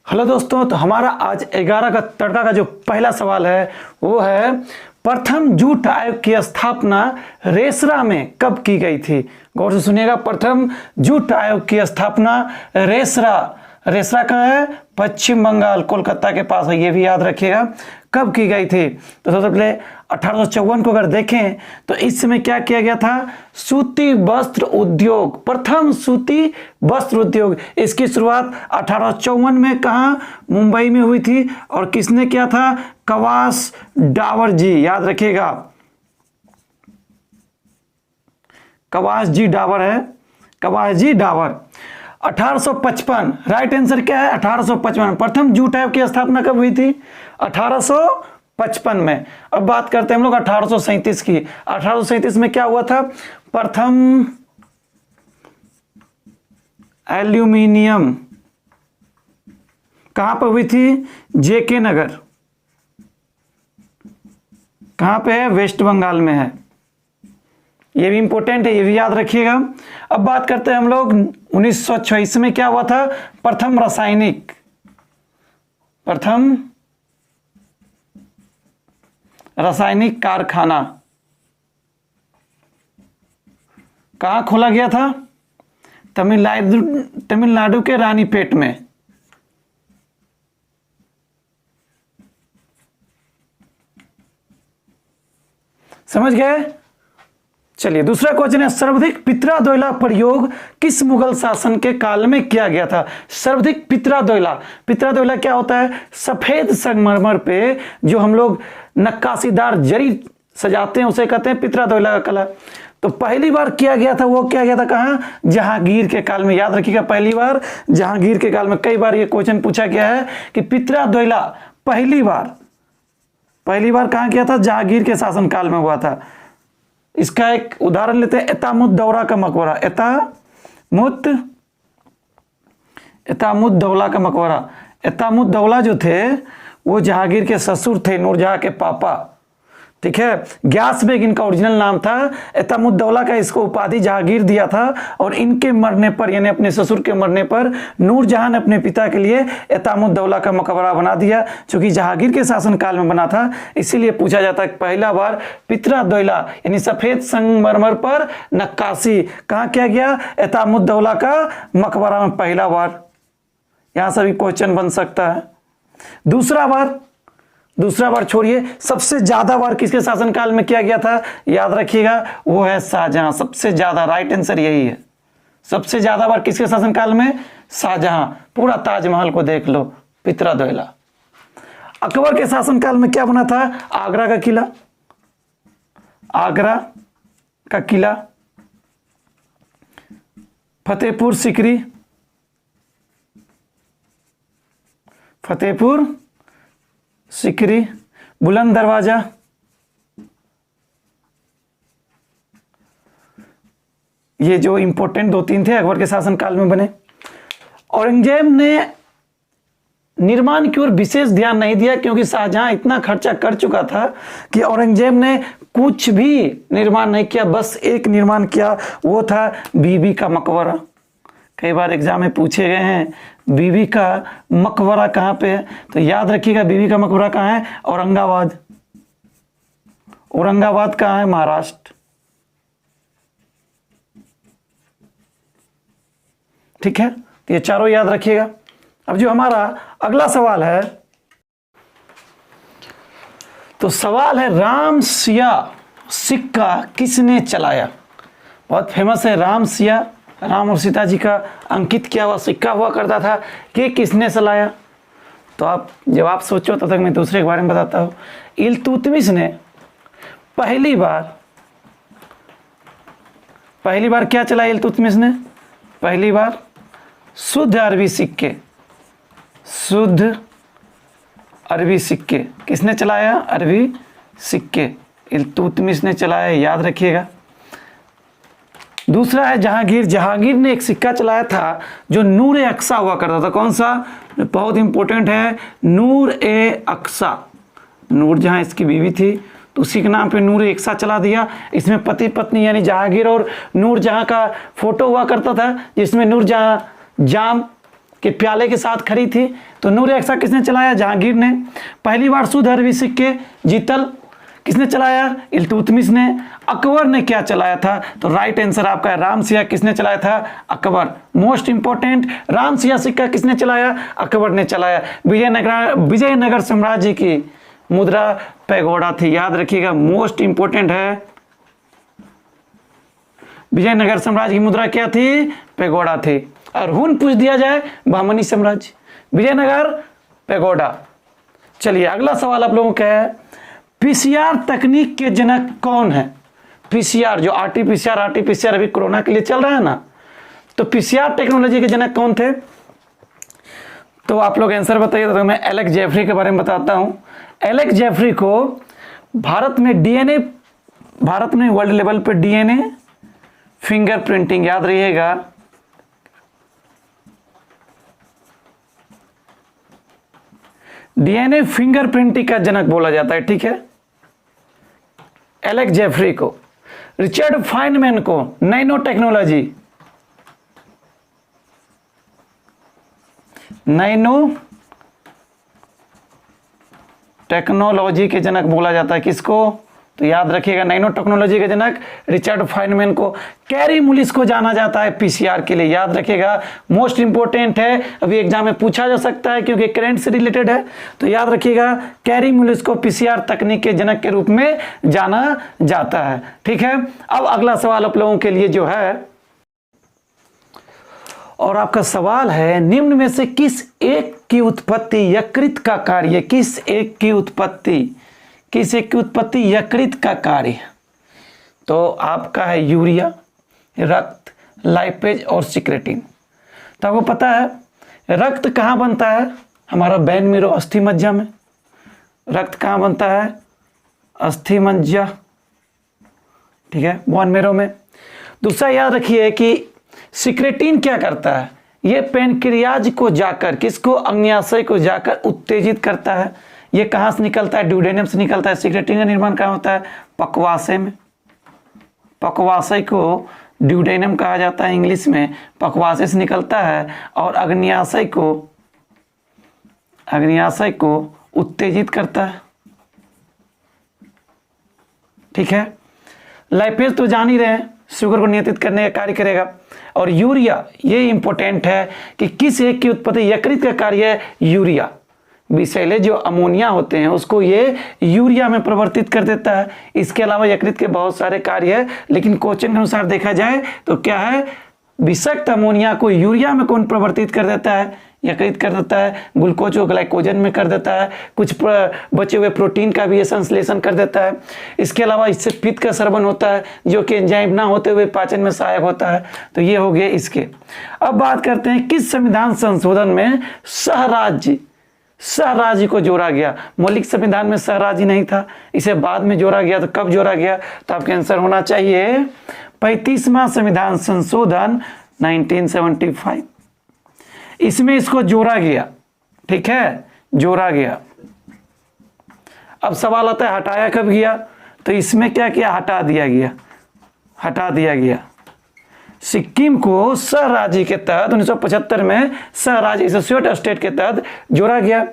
Hello दोस्तों, तो हमारा आज 11 का तड़का का जो पहला सवाल है वो है प्रथम जूट आयोग की स्थापना रेसरा में कब की गई थी। गौर से सुनिएगा, प्रथम जूट आयोग की स्थापना रेसरा रेसरा कहाँ है? पश्चिम बंगाल, कोलकाता के पास है, ये भी याद रखिएगा। कब की गई थी? तो सबसे पहले 1854 को अगर देखें तो इस समय क्या किया गया था? सूती वस्त्र उद्योग, प्रथम सूती वस्त्र उद्योग, इसकी शुरुआत 1854 में कहाँ? मुंबई में हुई थी। और किसने किया था? कवास डावर जी, याद रखिएगा, कवास जी डावर है, कवास जी डावर। 1855 राइट आंसर क्या है? 1855 प्रथम जूट आयोग की स्थापना कब हुई थी? 1855 में। अब बात करते हैं हम लोग 1837 की। 1837 में क्या हुआ था? प्रथम एल्यूमिनियम कहां पर हुई थी? जेके नगर। कहां पे है? वेस्ट बंगाल में है। ये भी इंपॉर्टेंट है, ये भी याद रखिएगा। अब बात करते हैं हम लोग 1926 में क्या हुआ था? प्रथम रासायनिक कारखाना कहां खोला गया था? तमिलनाडु के रानीपेट में। समझ गए? चलिए दूसरा क्वेश्चन है, सर्वाधिक पित्रा दोयला प्रयोग किस मुगल शासन के काल में किया गया था? सर्वाधिक पित्रा दोयला क्या होता है? सफेद संगमरमर पे जो हम लोग नक्काशीदार जरी सजाते हैं उसे कहते हैं पित्रा दोयला का कला। तो पहली बार किया गया था, वो किया गया था कहाँ? जहांगीर के काल में। याद रखिएगा, पहली बार जहांगीर के काल में। कई बार ये क्वेश्चन पूछा गया है कि पित्रा दोयला पहली बार कहाँ किया था? जहांगीर के शासनकाल में हुआ था। इसका एक उदाहरण लेते हैं, एतामुद्दौला का मकबरा। एतामुद्दौला का मकबरा। एतामुद्दौला जो थे वो जहांगीर के ससुर थे, नूरजहां के पापा। ठीक है, ग्यास बेग इनका ओरिजिनल नाम था। एतामुद्दौला का इसको उपाधि जहांगीर दिया था। और इनके मरने पर, यानी अपने ससुर के मरने पर, नूरजहां ने अपने पिता के लिए एतामुद्दौला का मकबरा बना दिया, क्योंकि जहांगीर के शासनकाल में बना था। इसीलिए पूछा जाता है पहला बार पित्रा दोयला यानी सफेद संगमरमर पर नक्काशी कहाँ किया गया? एतामुद्दौला का मकबरा में पहला बार। यहां से भी क्वेश्चन बन सकता है। दूसरा बार छोड़िए, सबसे ज्यादा बार किसके शासनकाल में किया गया था? याद रखिएगा, वो है शाहजहां। सबसे ज्यादा राइट आंसर यही है। सबसे ज्यादा बार किसके शासनकाल में? शाहजहां। पूरा ताजमहल को देख लो, पित्रा दोयला। अकबर के शासनकाल में क्या बना था? आगरा का किला, फतेहपुर सीकरी, बुलंद दरवाजा, ये जो इंपॉर्टेंट 2-3 थे अकबर के शासनकाल में बने। औरंगजेब ने निर्माण की ओर विशेष ध्यान नहीं दिया, क्योंकि शाहजहां इतना खर्चा कर चुका था कि औरंगजेब ने कुछ भी निर्माण नहीं किया। बस एक निर्माण किया, वो था बीबी का मकबरा। कई बार एग्जाम में पूछे गए हैं बीबी का मकबरा कहाँ पे है, तो याद रखिएगा बीबी का मकबरा कहाँ है? औरंगाबाद कहाँ है? महाराष्ट्र। ठीक है, तो ये चारों याद रखिएगा। अब जो हमारा अगला सवाल है, तो सवाल है राम सिया सिक्का किसने चलाया? बहुत फेमस है राम और सीता जी का अंकित किया हुआ सिक्का हुआ करता था, कि किसने चलाया? तो आप जवाब सोचो, तब तक मैं दूसरे के बारे में बताता हूँ। इल्तुतमिश ने पहली बार क्या चलाया? इल्तुतमिश ने पहली बार शुद्ध अरबी सिक्के किसने चलाया? अरबी सिक्के इल्तुतमिश ने चलाया, याद रखिएगा। दूसरा है जहांगीर ने एक सिक्का चलाया था जो नूर ए अक्सा हुआ करता था। कौन सा? बहुत इंपॉर्टेंट है, नूर ए अक्सा। नूरजहां इसकी बीवी थी, तो उसी के नाम पे नूर ए अक्सा चला दिया। इसमें पति पत्नी यानी जहांगीर और नूरजहां का फोटो हुआ करता था, जिसमें नूरजहां जाम के प्याले के साथ खड़ी थी। तो नूर अक्सा किसने चलाया? जहांगीर ने। पहली बार शुद्ध अरबी सिक्के जीतल किसने चलाया? इल्तुतमिश ने। अकबर ने क्या चलाया था? तो राइट आंसर आपका है राम सिया। किसने चलाया था? अकबर। मोस्ट इंपॉर्टेंट, राम सिया सिक्का किसने चलाया? अकबर ने चलाया। विजयनगर साम्राज्य की मुद्रा पैगोडा थी, याद रखिएगा, मोस्ट इंपॉर्टेंट है। विजयनगर साम्राज्य की मुद्रा क्या थी? पैगोडा थी। और हुन पूछ दिया जाए, बहमनी साम्राज्य, विजयनगर, पैगोडा। चलिए अगला सवाल आप लोगों का है, पीसीआर तकनीक के जनक कौन है? पीसीआर जो आरटीपीसीआर अभी कोरोना के लिए चल रहा है ना, तो पीसीआर टेक्नोलॉजी के जनक कौन थे? तो आप लोग आंसर बताइए। तो मैं एलेक्स जेफरी के बारे में बताता हूं। एलेक्स जेफरी को भारत में वर्ल्ड लेवल पे डीएनए फिंगरप्रिंटिंग, याद रहिएगा, डीएनए फिंगरप्रिंटिंग का जनक बोला जाता है, ठीक है, एलेक्स जेफरी को। रिचर्ड फाइनमैन को नैनो टेक्नोलॉजी के जनक बोला जाता है। किसको? तो याद रखिएगा, नैनो टेक्नोलॉजी के जनक रिचर्ड फाइनमैन को। कैरी मुलिस को जाना जाता है पीसीआर के लिए, याद रखिएगा, मोस्ट इंपोर्टेंट है, अभी एग्जाम में पूछा जा सकता है क्योंकि करंट से रिलेटेड है। तो याद रखिएगा, कैरी मुलिस को पीसीआर तकनीक के जनक के रूप में जाना जाता है, ठीक है। अब अगला सवाल आप लोगों के लिए जो है, और आपका सवाल है, निम्न में से किस एक की उत्पत्ति यकृत का कार्य? किस एक की उत्पत्ति यकृत का कार्य? तो आपका है यूरिया, रक्त, लाइपेज और सिक्रेटिन। तो आपको पता है रक्त कहाँ बनता है? हमारा बैन मेरो अस्थि मज्जा में। रक्त कहाँ बनता है? अस्थि मज्जा, ठीक है, बोन मेरो में। दूसरा याद रखिए कि सिक्रेटिन क्या करता है? ये पेनक्रियाज को जाकर, किसको? अग्न्याशय को जाकर उत्तेजित करता है। ये कहाँ से निकलता है? ड्यूडेनम से निकलता है। सिक्रेटिन का निर्माण कहाँ होता है? पक्वाशय में। पक्वाशय को ड्यूडेनम कहा जाता है इंग्लिश में। पक्वाशय से निकलता है और अग्न्याशय को उत्तेजित करता है, ठीक है। लाइपेज तो जान ही रहे हैं, शुगर को नियंत्रित करने का कार्य करेगा। और यूरिया, ये इंपॉर्टेंट है कि किस एक की उत्पत्ति यकृत का कार्य है? यूरिया। विषैले जो अमोनिया होते हैं उसको ये यूरिया में परिवर्तित कर देता है। इसके अलावा यकृत के बहुत सारे कार्य है, लेकिन क्वेश्चन के अनुसार देखा जाए तो क्या है? विषाक्त अमोनिया को यूरिया में कौन परिवर्तित कर देता है? यकृत कर देता है। ग्लूकोज को ग्लाइकोजन में कर देता है। कुछ बचे हुए प्रोटीन का भी ये संश्लेषण कर देता है। इसके अलावा इससे पित्त का स्रवण होता है, जो कि एंजाइम ना होते हुए पाचन में सहायक होता है। तो ये हो गए इसके। अब बात करते हैं किस संविधान संशोधन में सहराज्य को जोड़ा गया? मौलिक संविधान में सहराज्य नहीं था, इसे बाद में जोड़ा गया। तो कब जोड़ा गया? तो आपका आंसर होना चाहिए 35वां संविधान संशोधन 1975। इसमें इसको जोड़ा गया, ठीक है, जोड़ा गया। अब सवाल आता है हटाया कब गया? तो इसमें क्या किया? हटा दिया गया। सिक्किम को सहराज्य के तहत 1975 में सहराज्य एसोसिएट स्टेट के तहत जोड़ा गया।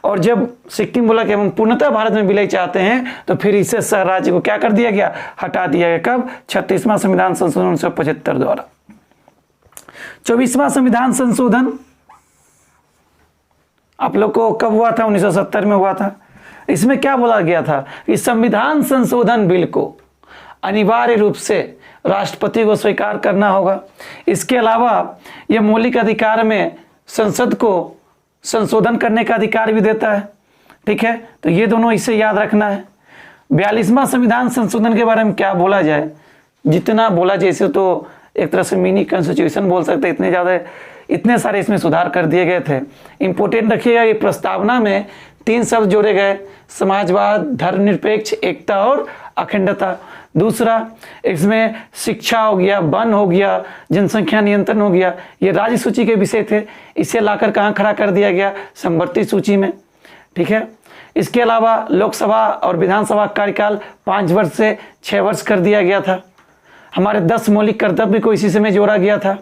और जब सिक्किम बोला कि हम पूर्णतः भारत में विलय चाहते हैं, तो फिर इसे सहराज्य को क्या कर दिया गया? हटा दिया गया। कब? 36वां संविधान संशोधन 1975 द्वारा। 24वां संविधान संशोधन आप लोग को कब हुआ था? 1970 में हुआ था। इसमें क्या बोला गया था कि संविधान संशोधन बिल को अनिवार्य रूप से राष्ट्रपति को स्वीकार करना होगा। इसके अलावा यह मौलिक अधिकार में संसद को संशोधन करने का अधिकार भी देता है, ठीक है। तो ये दोनों इसे याद रखना है। 42वां संविधान संशोधन के बारे में क्या बोला जाए? जितना बोला जैसे तो एक तरह से मिनी कॉन्स्टिट्यूशन बोल सकते, इतने सारे इसमें सुधार कर दिए गए थे। इंपोर्टेंट रखिएगा, ये प्रस्तावना में 3 शब्द जोड़े गए: समाजवाद, धर्मनिरपेक्ष, एकता और अखंडता। दूसरा, इसमें शिक्षा हो गया, वन हो गया, जनसंख्या नियंत्रण हो गया, ये राज्य सूची के विषय थे। इसे लाकर कहाँ खड़ा कर दिया गया? समवर्ती सूची में, ठीक है। इसके अलावा लोकसभा और विधानसभा कार्यकाल 5 वर्ष से 6 वर्ष कर दिया गया था। हमारे 10 मौलिक कर्तव्य को इसी समय जोड़ा गया था।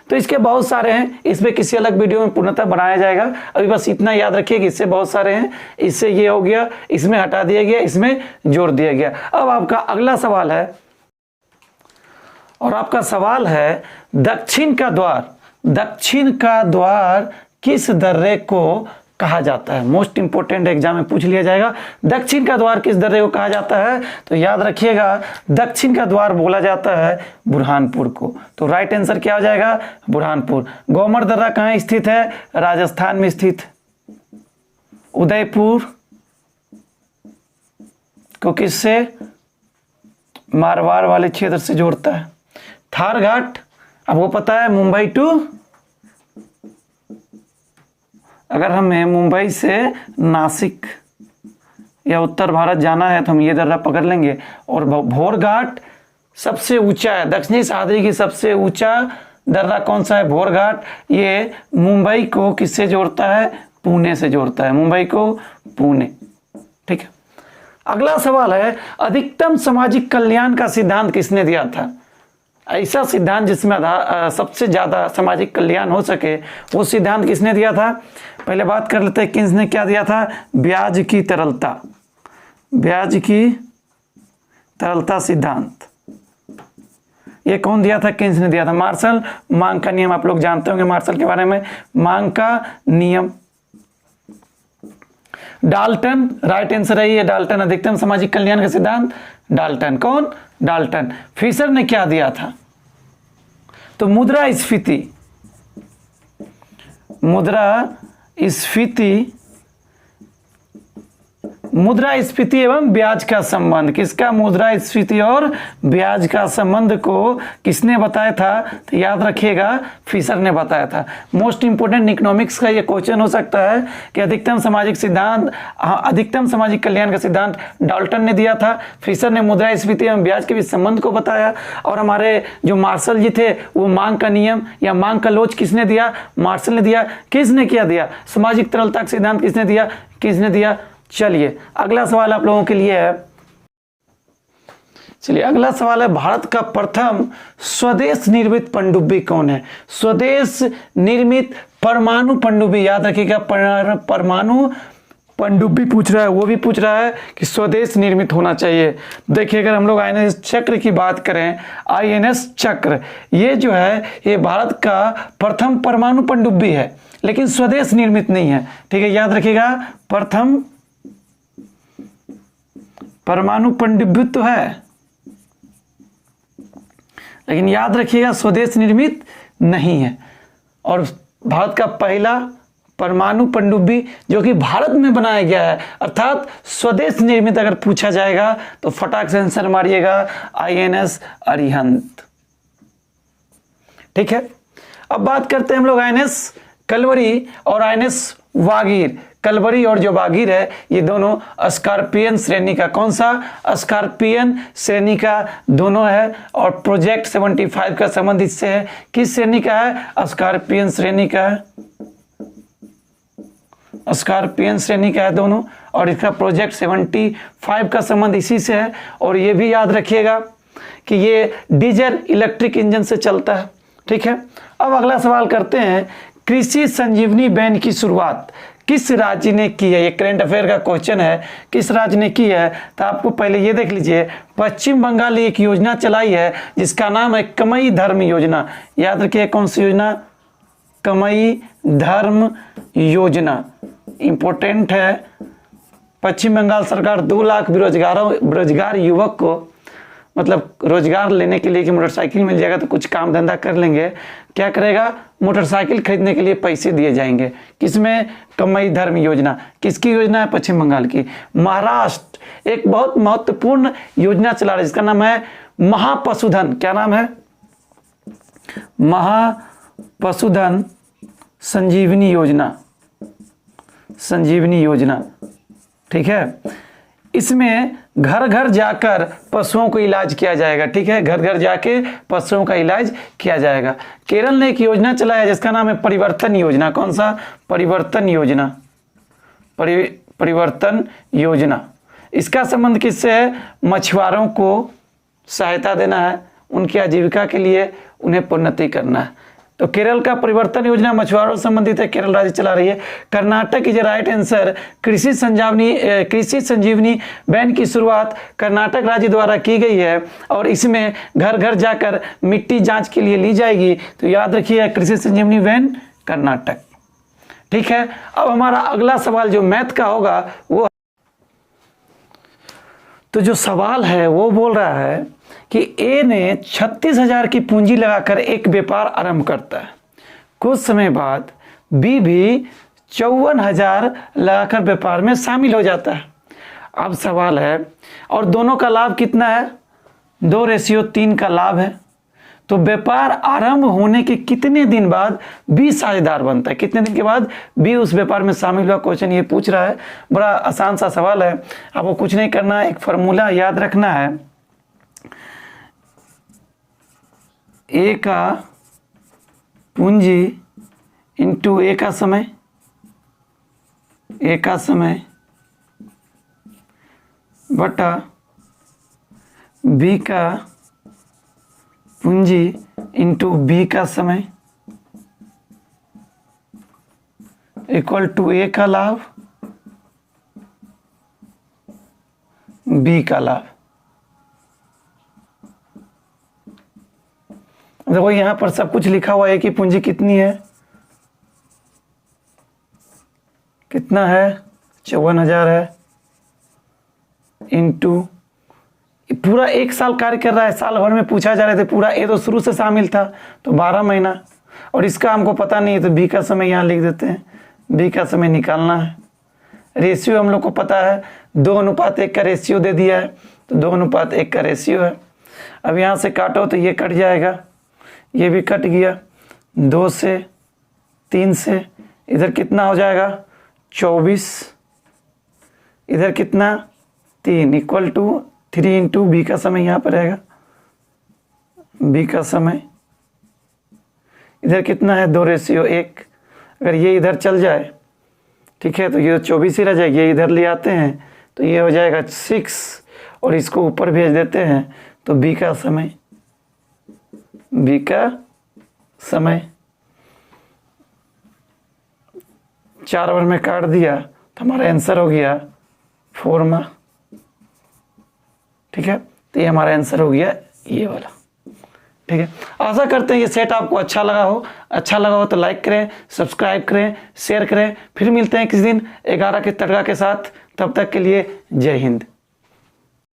तो इसके बहुत सारे हैं, इसमें किसी अलग वीडियो में पूर्णतः बनाया जाएगा। अभी बस इतना याद रखिए कि इससे बहुत सारे हैं, इससे ये हो गया, इसमें हटा दिया गया, इसमें जोड़ दिया गया। अब आपका अगला सवाल है, और आपका सवाल है दक्षिण का द्वार, दक्षिण का द्वार किस दर्रे को कहा जाता है? मोस्ट इंपोर्टेंट एग्जाम में पूछ लिया जाएगा, दक्षिण का द्वार किस दर्रे को कहा जाता है? तो याद रखिएगा दक्षिण का द्वार बोला जाता है बुरहानपुर को। तो राइट आंसर क्या हो जाएगा? बुरहानपुर। गोमर दर्रा कहाँ स्थित है? राजस्थान में स्थित। उदयपुर को किससे? मारवाड़ वाले क्षेत्र से जोड़ता है। थार घाट आपको पता है मुंबई टू, अगर हमें मुंबई से नासिक या उत्तर भारत जाना है तो हम ये दर्रा पकड़ लेंगे। और भोर घाट सबसे ऊंचा है, दक्षिणी सह्याद्री की सबसे ऊंचा दर्रा कौन सा है? भोर घाट। ये मुंबई को किससे जोड़ता है? पुणे से जोड़ता है, मुंबई को पुणे। ठीक है, अगला सवाल है अधिकतम सामाजिक कल्याण का सिद्धांत किसने दिया था? ऐसा सिद्धांत जिसमें सबसे ज्यादा सामाजिक कल्याण हो सके वो सिद्धांत किसने दिया था? पहले बात कर लेते हैं किसने क्या दिया था। ब्याज की तरलता, ब्याज की तरलता सिद्धांत ये कौन दिया था? किन्स ने दिया था? मार्शल। मांग का नियम आप लोग जानते होंगे मार्शल के बारे में, मांग का नियम। डाल्टन, राइट आंसर है ये डाल्टन, अधिकतम सामाजिक कल्याण का सिद्धांत डाल्टन। कौन? डाल्टन। फिशर ने क्या दिया था? तो मुद्रास्फीति, मुद्रास्फीति, मुद्रास्फीति एवं ब्याज का संबंध, किसका? मुद्रास्फीति और ब्याज का संबंध को किसने बताया था? तो याद रखिएगा फिशर ने बताया था। मोस्ट इंपोर्टेंट इकोनॉमिक्स का ये क्वेश्चन हो सकता है कि अधिकतम सामाजिक सिद्धांत, अधिकतम सामाजिक कल्याण का सिद्धांत डाल्टन ने दिया था, फिशर ने मुद्रास्फीति एवं ब्याज के बीच संबंध को बताया, और हमारे जो मार्शल जी थे वो मांग का नियम या मांग का लोच किसने दिया? मार्शल ने दिया। किसने क्या दिया? सामाजिक तरलता का सिद्धांत किसने दिया? किसने दिया? चलिए अगला सवाल आप लोगों के लिए है, चलिए अगला सवाल है भारत का प्रथम स्वदेश निर्मित पनडुब्बी कौन है? स्वदेश निर्मित परमाणु पनडुब्बी, याद रखिएगा परमाणु पनडुब्बी पूछ रहा है, वो भी पूछ रहा है कि स्वदेश निर्मित होना चाहिए। देखिए अगर हम लोग आईएनएस चक्र की बात करें, आईएनएस चक्र ये जो है ये भारत का प्रथम परमाणु पनडुब्बी है, लेकिन स्वदेश निर्मित नहीं है। ठीक है, याद रखिएगा प्रथम परमाणु पनडुब्बी तो है, लेकिन याद रखिएगा स्वदेश निर्मित नहीं है। और भारत का पहला परमाणु पनडुब्बी जो कि भारत में बनाया गया है, अर्थात स्वदेश निर्मित अगर पूछा जाएगा तो फटाक से आंसर मारिएगा आईएनएस अरिहंत। ठीक है, अब बात करते हैं हम लोग आईएनएस कलवरी और आईएनएस वागीर। कलवरी और जो वागीर है ये दोनों स्कॉर्पियन श्रेणी का, कौन सा? स्कॉर्पियन श्रेणी का दोनों है, और प्रोजेक्ट 75 का संबंध इससे है। किस श्रेणी का है? स्कॉर्पियन श्रेणी का है, स्कॉर्पियन श्रेणी का है दोनों, और इसका प्रोजेक्ट 75 का संबंध इसी से है। और ये भी याद रखिएगा कि ये डीजल इलेक्ट्रिक इंजन से चलता है। ठीक है, अब अगला सवाल करते हैं, कृषि संजीवनी वैन की शुरुआत किस राज्य ने की है? ये करंट अफेयर का क्वेश्चन है, किस राज्य ने की है? तो आपको पहले ये देख लीजिए, पश्चिम बंगाल एक योजना चलाई है जिसका नाम है कमई धर्म योजना। याद रखिए कौन सी योजना? कमई धर्म योजना, इंपॉर्टेंट है। पश्चिम बंगाल सरकार 2 लाख बेरोजगार युवक को मतलब रोजगार लेने के लिए कि मोटरसाइकिल मिल जाएगा तो कुछ काम धंधा कर लेंगे, क्या करेगा? मोटरसाइकिल खरीदने के लिए पैसे दिए जाएंगे। किसमें? कमई धर्म योजना। किसकी योजना है? पश्चिम बंगाल की। महाराष्ट्र एक बहुत महत्वपूर्ण योजना चला रहा है जिसका नाम है महापशुधन। क्या नाम है? महापशुधन संजीवनी योजना, संजीवनी योजना। ठीक है, इसमें घर घर जाकर पशुओं को इलाज किया जाएगा। ठीक है, घर घर जाके पशुओं का इलाज किया जाएगा। केरल ने एक योजना चलाया जिसका नाम है परिवर्तन योजना। कौन सा? परिवर्तन योजना, परिवर्तन योजना। इसका संबंध किससे है? मछुआरों को सहायता देना है, उनकी आजीविका के लिए उन्हें प्रोन्नति करना है। तो केरल का परिवर्तन योजना मछुआरों से संबंधित है, केरल राज्य चला रही है। Karnataka is right answer. कृषि संजीवनी वैन की शुरुआत कर्नाटक राज्य द्वारा की गई है और इसमें घर घर जाकर मिट्टी जांच के लिए ली जाएगी। तो याद रखिए कृषि संजीवनी वैन कर्नाटक। ठीक है, अब हमारा अगला सवाल जो मैथ का होगा वो, तो जो सवाल है वो बोल रहा है कि ए ने 36,000 की पूंजी लगाकर एक व्यापार आरंभ करता है। कुछ समय बाद बी भी 54,000 लगाकर व्यापार में शामिल हो जाता है। अब सवाल है, और दोनों का लाभ कितना है? 2:3 का लाभ है। तो व्यापार आरंभ होने के कितने दिन बाद बी साझेदार बनता है? कितने दिन के बाद बी उस व्यापार में शामिल हुआ? क्वेश्चन ये पूछ रहा है। बड़ा आसान सा सवाल है, आपको कुछ नहीं करना है, एक फार्मूला याद रखना है। ए का पूंजी इंटू ए का समय, ए का समय बटा बी का पूंजी इंटू बी का समय इक्वल टू ए का लाभ बी का लाभ। देखो यहां पर सब कुछ लिखा हुआ है कि पूंजी कितनी है, कितना है? 54,000 है, इंटू पूरा 1 साल कार्य कर रहा है। साल भर में पूछा जा रहे थे पूरा, ए तो शुरू से शामिल था तो 12 महीना, और इसका हमको पता नहीं है तो बी का समय यहाँ लिख देते हैं। बी का समय निकालना है। रेशियो हम लोग को पता है, 2:1 का रेशियो दे दिया है, तो 2:1 का रेशियो है। अब यहाँ से काटो तो ये कट जाएगा, ये भी कट गया, 2 से 3 से इधर कितना हो जाएगा? 24, इधर कितना? 3 इक्वल टू 3 इंटू बी का समय यहाँ पर रहेगा, बी का समय इधर कितना है? 2:1। अगर ये इधर चल जाए, ठीक है, तो ये 24 ही रह जाएगी। ये इधर ले आते हैं तो ये हो जाएगा 6, और इसको ऊपर भेज देते हैं तो बी का समय, बी का समय 4 बार में काट दिया तो हमारा आंसर हो गया 4 माह। ठीक है, तो ये हमारा आंसर हो गया ये वाला। ठीक है, आशा करते हैं ये सेट आपको अच्छा लगा हो। अच्छा लगा हो तो लाइक करें, सब्सक्राइब करें, शेयर करें। फिर मिलते हैं किसी दिन 11 के तड़का के साथ। तब तक के लिए जय हिंद।